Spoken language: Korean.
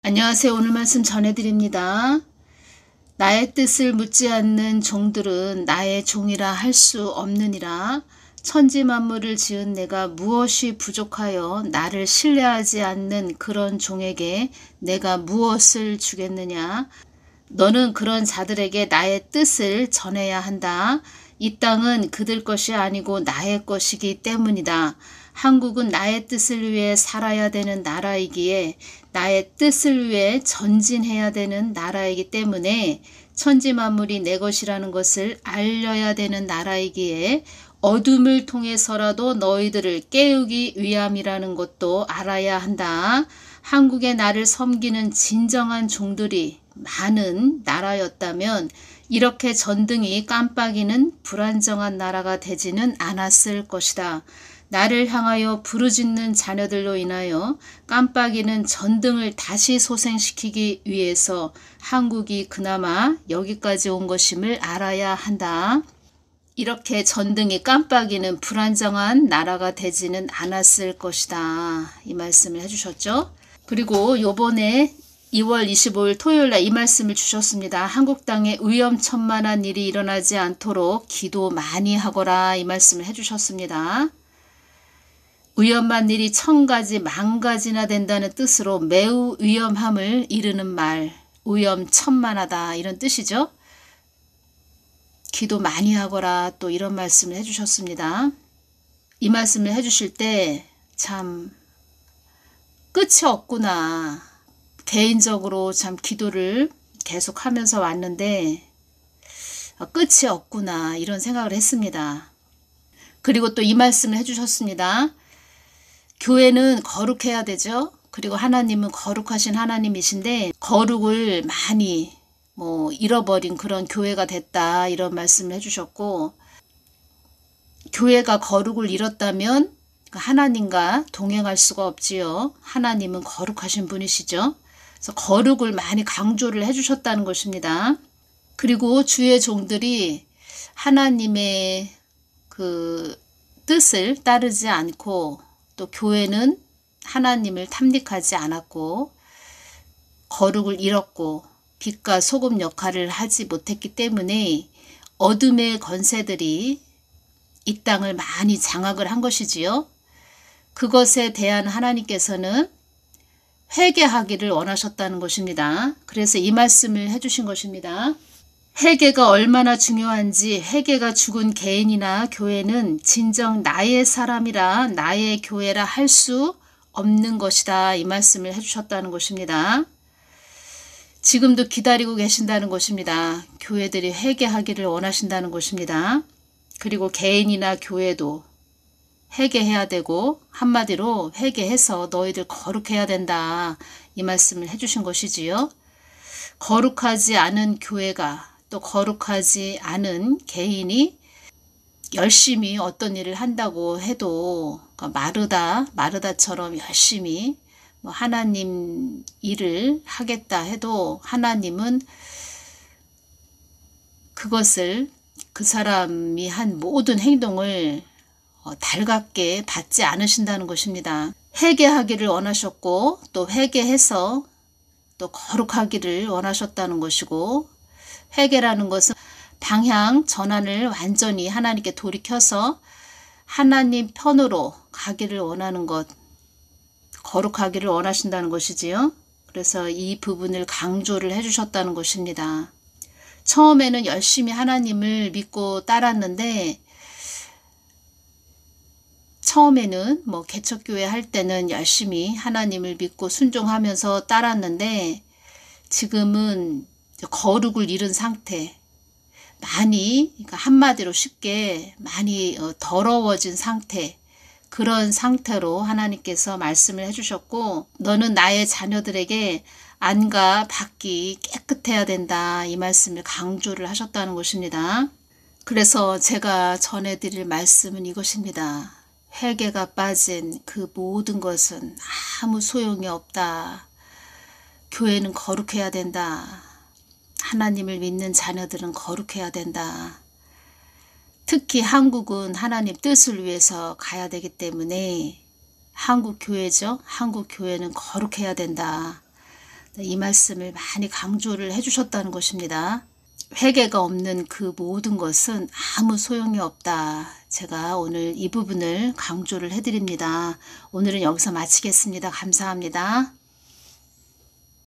안녕하세요. 오늘 말씀 전해드립니다. 나의 뜻을 묻지 않는 종들은 나의 종이라 할 수 없느니라. 천지 만물을 지은 내가 무엇이 부족하여 나를 신뢰하지 않는 그런 종에게 내가 무엇을 주겠느냐. 너는 그런 자들에게 나의 뜻을 전해야 한다. 이 땅은 그들 것이 아니고 나의 것이기 때문이다. 한국은 나의 뜻을 위해 살아야 되는 나라이기에 나의 뜻을 위해 전진해야 되는 나라이기 때문에 천지 만물이 내 것이라는 것을 알려야 되는 나라이기에 어둠을 통해서라도 너희들을 깨우기 위함이라는 것도 알아야 한다. 한국의 나를 섬기는 진정한 종들이 많은 나라였다면 이렇게 전등이 깜빡이는 불안정한 나라가 되지는 않았을 것이다. 나를 향하여 부르짖는 자녀들로 인하여 깜빡이는 전등을 다시 소생시키기 위해서 한국이 그나마 여기까지 온 것임을 알아야 한다. 이렇게 전등이 깜빡이는 불안정한 나라가 되지는 않았을 것이다. 이 말씀을 해주셨죠. 그리고 요번에 2월 25일 토요일날 이 말씀을 주셨습니다. 한국 땅에 위험천만한 일이 일어나지 않도록 기도 많이 하거라. 이 말씀을 해주셨습니다. 위험한 일이 1000가지 만가지나 된다는 뜻으로 매우 위험함을 이르는 말, 위험천만하다 이런 뜻이죠. 기도 많이 하거라 또 이런 말씀을 해주셨습니다. 이 말씀을 해주실 때 참 끝이 없구나. 개인적으로 참 기도를 계속 하면서 왔는데 끝이 없구나 이런 생각을 했습니다. 그리고 또 이 말씀을 해주셨습니다. 교회는 거룩해야 되죠. 그리고 하나님은 거룩하신 하나님이신데 거룩을 많이 잃어버린 그런 교회가 됐다 이런 말씀을 해주셨고, 교회가 거룩을 잃었다면 하나님과 동행할 수가 없지요. 하나님은 거룩하신 분이시죠. 그래서 거룩을 많이 강조를 해주셨다는 것입니다. 그리고 주의 종들이 하나님의 그 뜻을 따르지 않고 또 교회는 하나님을 탐닉하지 않았고 거룩을 잃었고 빛과 소금 역할을 하지 못했기 때문에 어둠의 권세들이 이 땅을 많이 장악을 한 것이지요. 그것에 대한 하나님께서는 회개하기를 원하셨다는 것입니다. 그래서 이 말씀을 해주신 것입니다. 회개가 얼마나 중요한지, 회개가 죽은 개인이나 교회는 진정 나의 사람이라 나의 교회라 할 수 없는 것이다. 이 말씀을 해주셨다는 것입니다. 지금도 기다리고 계신다는 것입니다. 교회들이 회개하기를 원하신다는 것입니다. 그리고 개인이나 교회도 회개해야 되고 한마디로 회개해서 너희들 거룩해야 된다. 이 말씀을 해주신 것이지요. 거룩하지 않은 교회가 또 거룩하지 않은 개인이 열심히 어떤 일을 한다고 해도 마르다처럼 열심히 하나님 일을 하겠다 해도 하나님은 그것을 그 사람이 한 모든 행동을 달갑게 받지 않으신다는 것입니다. 회개하기를 원하셨고 또 회개해서 또 거룩하기를 원하셨다는 것이고, 회개라는 것은 방향 전환을 완전히 하나님께 돌이켜서 하나님 편으로 가기를 원하는 것, 거룩하기를 원하신다는 것이지요. 그래서 이 부분을 강조를 해주셨다는 것입니다. 처음에는 열심히 하나님을 믿고 따랐는데, 처음에는 개척교회 할 때는 열심히 하나님을 믿고 순종하면서 따랐는데 지금은 거룩을 잃은 상태, 많이 한마디로 쉽게 많이 더러워진 상태, 그런 상태로 하나님께서 말씀을 해주셨고, 너는 나의 자녀들에게 안과 밖이 깨끗해야 된다. 이 말씀을 강조를 하셨다는 것입니다. 그래서 제가 전해드릴 말씀은 이것입니다. 회개가 빠진 그 모든 것은 아무 소용이 없다. 교회는 거룩해야 된다. 하나님을 믿는 자녀들은 거룩해야 된다. 특히 한국은 하나님 뜻을 위해서 가야 되기 때문에 한국 교회죠. 한국 교회는 거룩해야 된다. 이 말씀을 많이 강조를 해주셨다는 것입니다. 회개가 없는 그 모든 것은 아무 소용이 없다. 제가 오늘 이 부분을 강조를 해드립니다. 오늘은 여기서 마치겠습니다. 감사합니다.